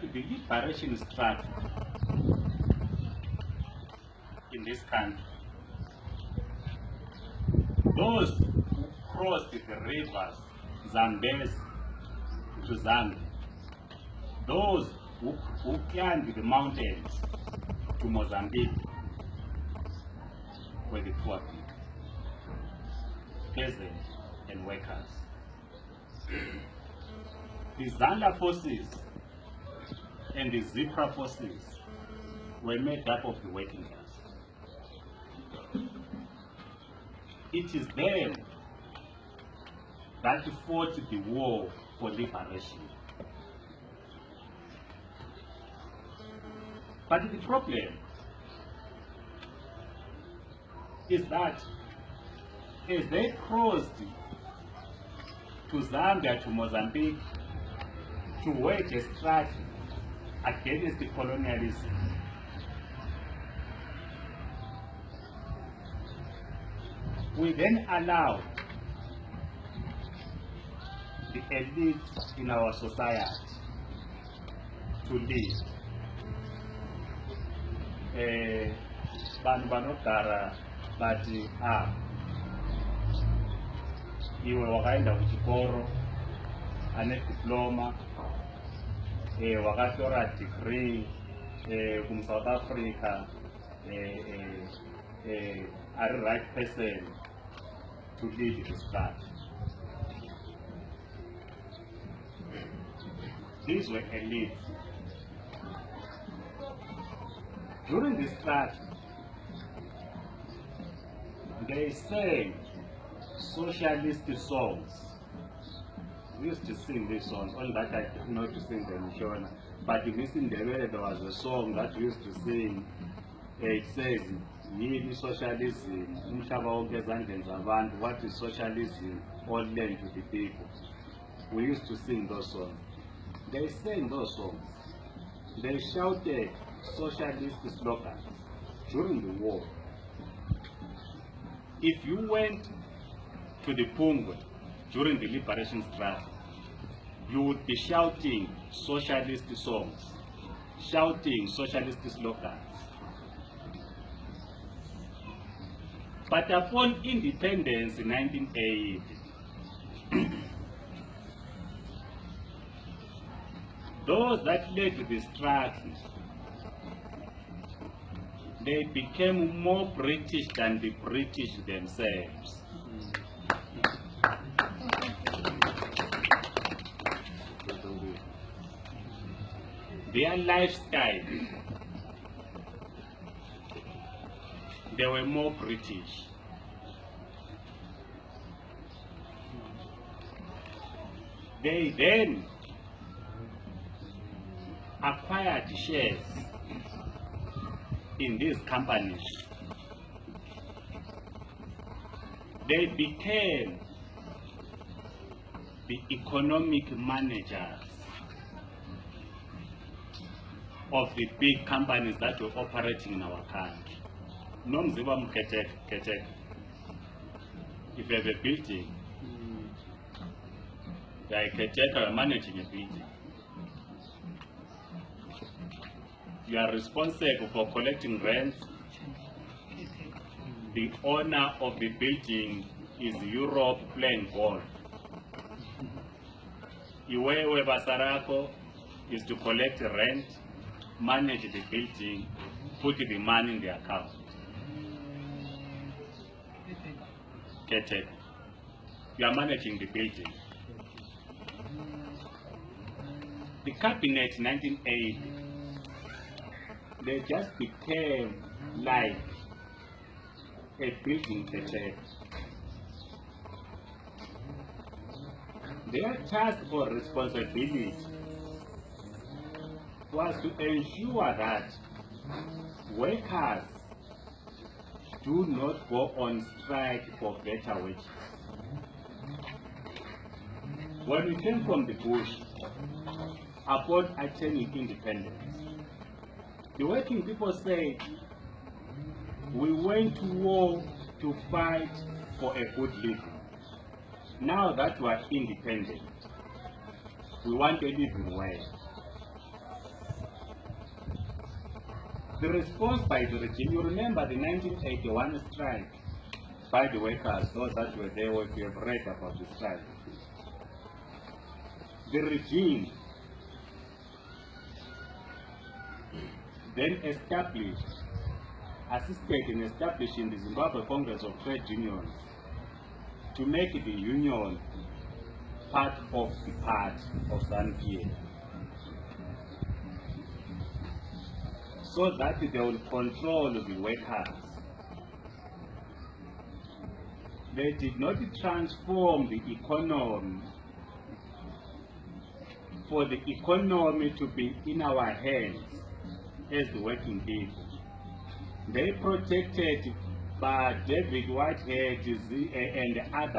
that the liberation struggle in this country, those who crossed the rivers Zambezi to Zambia, those who climbed the mountains to Mozambique were the poor people, peasants and workers. The Zanda forces and the Zebra forces were made up of the working class. It is them that fought the war for liberation. But the problem is that as they crossed to Zambia, to Mozambique, to wage a struggle against the colonialism, we then allowed the elites in our society to live. Vanhu vanogara vati iwe wakaenda kuchikoro ane diploma wakatora degree South Africa are the right person to lead this country. These were elites. During this struggle, they sang socialist songs. We used to sing these songs, only that I did not to sing them, Shona. But in this Ndebele, there was a song that we used to sing. It says, Yini socialism, umhlaba wonke ezandleni zabantu. What is socialism? All land to the people. We used to sing those songs. They sang those songs. They shouted socialist slogans during the war. If you went to the Pungwe during the liberation struggle, you would be shouting socialist songs, shouting socialist slogans. But upon independence in 1980, those that led the struggle, they became more British than the British themselves. Their lifestyle, they were more British. They then acquired shares in these companies. They became the economic managers of the big companies that were operating in our country. Nomziba Mketek. If you have a building, like Ketek are managing a building. You are responsible for collecting rent. The owner of the building is Europe playing golf. Iwewe Basarako is to collect rent, manage the building, put the money in the account. Ketek. You are managing the building. The cabinet in 1980, they just became like a building Ketek. Their task or responsibility was to ensure that workers do not go on strike for better wages. When we came from the bush, upon attaining independence, the working people said, we went to war to fight for a good living. Now that we are independent, we want a living well. The response by the regime, you remember the 1981 strike by the workers, those that were there, if you have read about the strike. The regime then assisted in establishing the Zimbabwe Congress of Trade Unions to make the union part of the party of ZANU-PF, so that they will control the workers. They did not transform the economy for the economy to be in our hands as the working people. They protected by David Whitehead and others.